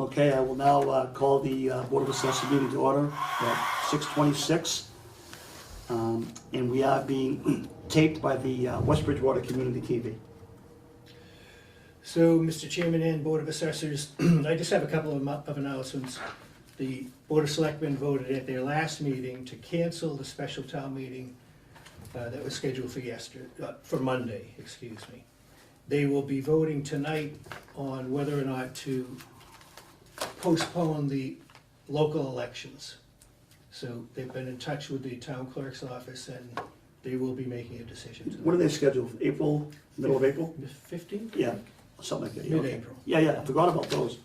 Okay, I will now call the Board of Assessors meeting to order at 6:26. And we are being taped by the West Bridgewater Community TV. So, Mr. Chairman and Board of Assessors, I just have a couple of announcements. The Board of Selectmen voted at their last meeting to cancel the special town meeting that was scheduled for Monday, excuse me. They will be voting tonight on whether or not to postpone the local elections. So they've been in touch with the town clerk's office and they will be making a decision tonight. When are they scheduled? April, middle of April? 15th? Yeah, something like that. Yeah, okay. Mid-April. Yeah, I forgot about those.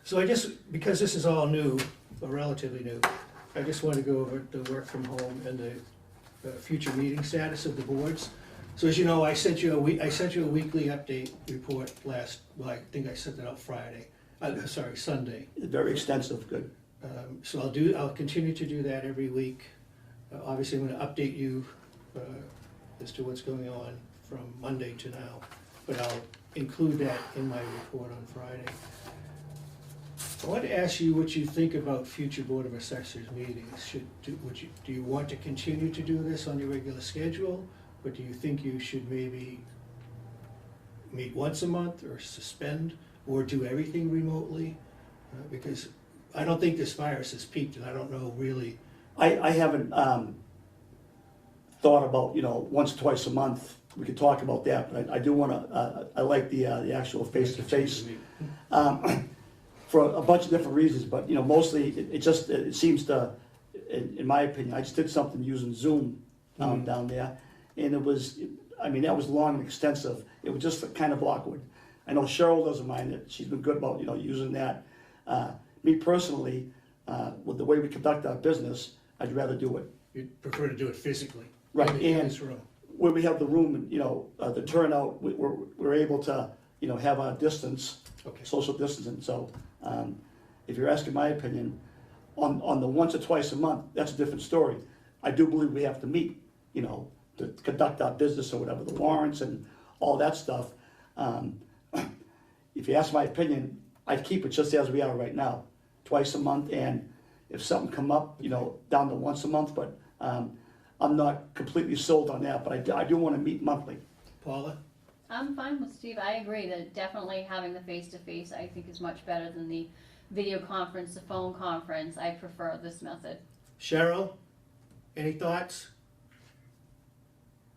So because this is all new, or relatively new, I just want to go over the work from home and the future meeting status of the boards. So as you know, I sent you a weekly update report I think I sent it out Sunday. Very extensive, good. So I'll continue to do that every week. Obviously, I'm going to update you as to what's going on from Monday to now, but I'll include that in my report on Friday. I want to ask you what you think about future Board of Assessors meetings. Do you want to continue to do this on your regular schedule, or do you think you should maybe meet once a month, or suspend, or do everything remotely? Because I don't think this virus has peaked, and I don't know really. I haven't thought about, once or twice a month. We could talk about that, but I do want to. I like the actual face-to-face for a bunch of different reasons. But mostly it seems to, in my opinion, I just did something using Zoom down there, and it was. That was long and extensive. It was just kind of awkward. I know Cheryl doesn't mind it. She's been good about using that. Me personally, with the way we conduct our business, I'd rather do it. You'd prefer to do it physically, right? In this room. Where we have the room, the turnout, we're able to, have our distance, Okay. social distancing. So, if you're asking my opinion, on the once or twice a month, that's a different story. I do believe we have to meet, to conduct our business or whatever, the warrants and all that stuff. If you ask my opinion, I'd keep it just as we are right now, twice a month, and if something come up, down to once a month, but I'm not completely sold on that, but I do want to meet monthly. Paula? I'm fine with Steve. I agree that definitely having the face-to-face I think is much better than the video conference, the phone conference. I prefer this method. Cheryl, any thoughts?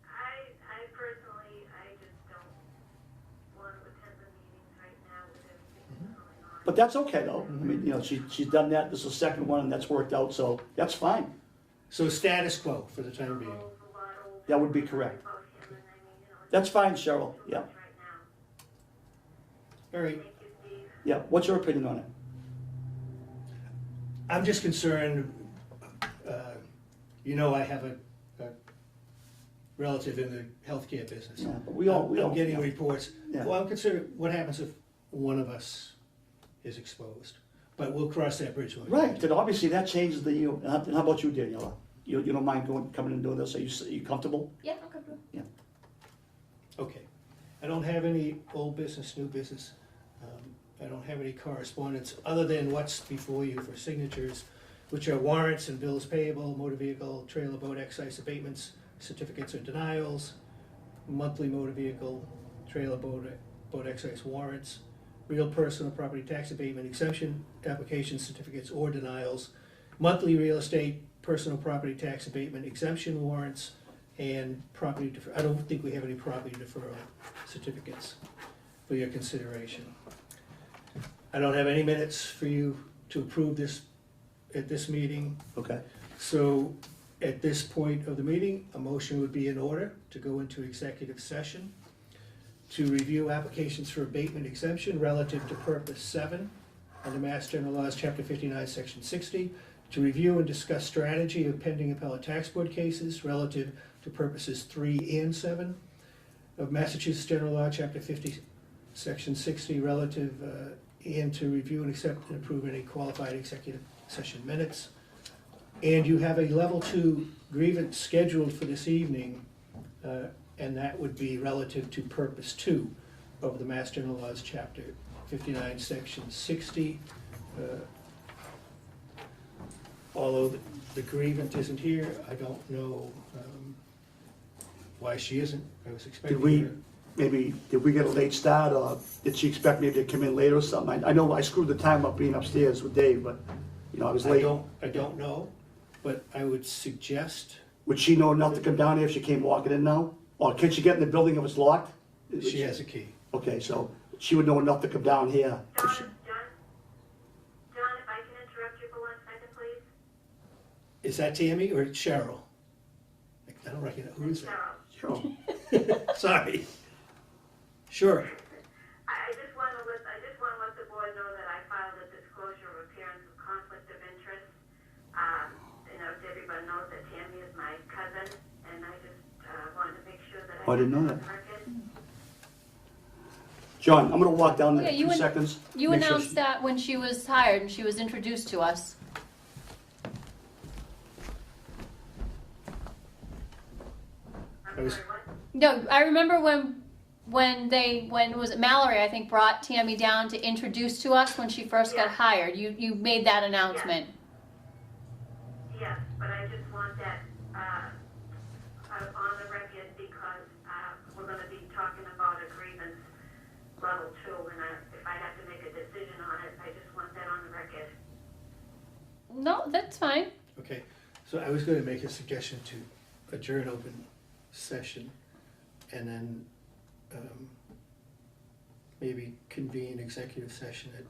I personally, I just don't want to attend the meetings right now with everything that's going on. But that's okay though. She's done that. This is the second one, and that's worked out, so that's fine. So status quo for the time being. That would be correct. That's fine, Cheryl. Yeah. All right. Yeah. What's your opinion on it? I'm just concerned, I have a relative in the healthcare business. Yeah, but we all I'm getting yeah. reports. Yeah. Well, I'm concerned what happens if one of us is exposed. But we'll cross that bridge when we Right. get to Then obviously that changes the. And how about you, Daniela? You don't mind coming and doing this? Are you comfortable? Yeah, I'm comfortable. Yeah. Okay. I don't have any old business, new business. I don't have any correspondence other than what's before you for signatures, which are warrants and bills payable, motor vehicle, trailer boat excise abatements, certificates of denials, monthly motor vehicle, trailer boat excise warrants, real personal property tax abatement exemption application certificates or denials, monthly real estate personal property tax abatement exemption warrants, and property I don't think we have any property deferral certificates for your consideration. I don't have any minutes for you to approve this at this meeting. Okay. So at this point of the meeting, a motion would be in order to go into executive session to review applications for abatement exemption relative to purpose 7 under Mass General Laws, Chapter 59, Section 60, to review and discuss strategy of pending appellate tax board cases relative to purposes 3 and 7 of Massachusetts General Law, Chapter 50, Section 60, relative and to review and accept and approve any qualified executive session minutes. And you have a level 2 grievance scheduled for this evening, and that would be relative to purpose 2 of the Mass General Laws, Chapter 59, section 60. Although the grievant isn't here, I don't know why she isn't. I was expecting her. Did we get a late start, or did she expect me to come in later or something? I know I screwed the time up being upstairs with Dave, but, you know, I was late. I don't know, but I would suggest, Would she know enough to come down here if she came walking in now? Or can she get in the building if it's locked? she has a key. Okay, so she would know enough to come down here. John, if I can interrupt you for 1 second, please? Is that Tammy or Cheryl? I don't recognize, who is that? Cheryl. Sure. Sorry. Sure. I just want to let the board know that I filed a disclosure of appearance of conflict of interest. You know, so everybody knows that Tammy is my cousin, and I just wanted to make sure that Oh, I didn't know on that. the record. John, I'm gonna walk down there Okay, in 2 seconds. You make sure announced that when she was hired and she was introduced to us. I'm sorry, what? No, I remember when was it Mallory, I think, brought Tammy down to introduce to us when she first got Yeah. hired. You made that announcement. Yes, but I just want that on the record because we're going to be talking about a grievance level 2, and if I have to make a decision on it, I just want that on the record. No, that's fine. Okay, so I was going to make a suggestion to adjourn open session and then maybe convene executive session at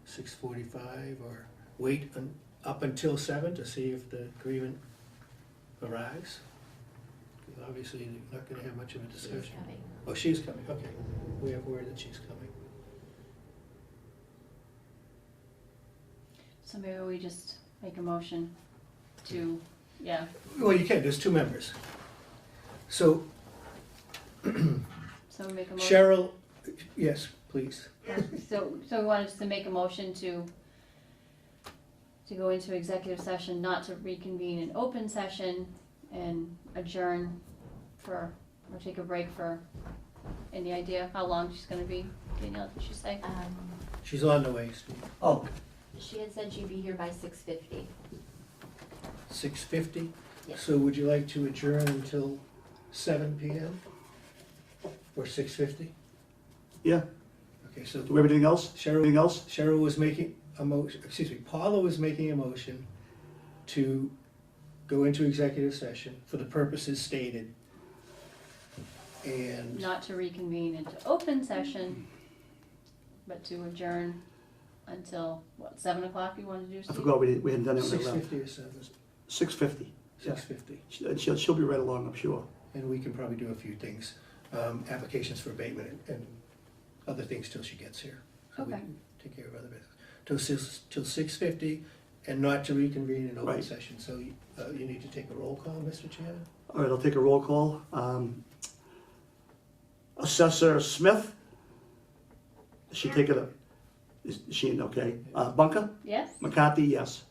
6:45 or wait up until 7 to see if the grievant arrives. Because obviously you're not going to have much of a discussion. Oh, she's coming, okay. We have word that she's coming. So maybe we just make a motion to, yeah. Well, you can, there's 2 members. So So we make a motion. Cheryl, yes, please. So we wanted to make a motion to go into executive session, not to reconvene in open session, and adjourn or take a break for, any idea how long she's gonna be? Danielle, did she say? She's on the way, Steve. Oh, She had said she'd be here by 6:50. 6:50? Yeah. So would you like to adjourn until 7 PM? Or 6:50? yeah. Okay, so Do everything else? Anything else? Cheryl was making a motion, Paula was making a motion to go into executive session for the purposes stated. And, Not to reconvene into open session, but to adjourn until, what, 7 o'clock you wanted to do, I Steve? forgot we hadn't done it when I left. 6:50 or 7? 6:50. Yeah. 6:50. She'll be right along, I'm sure. And we can probably do a few things, applications for abatement and other things till she gets here. So we Okay. can take care of other business. Till 6:50 and not to reconvene in open Right. session. So you need to take a roll call, Mr. Chairman? All right, I'll take a roll call. Assessor Smith? Is she taking a, is she in, okay. Bunker? Yes? McCarthy, yes.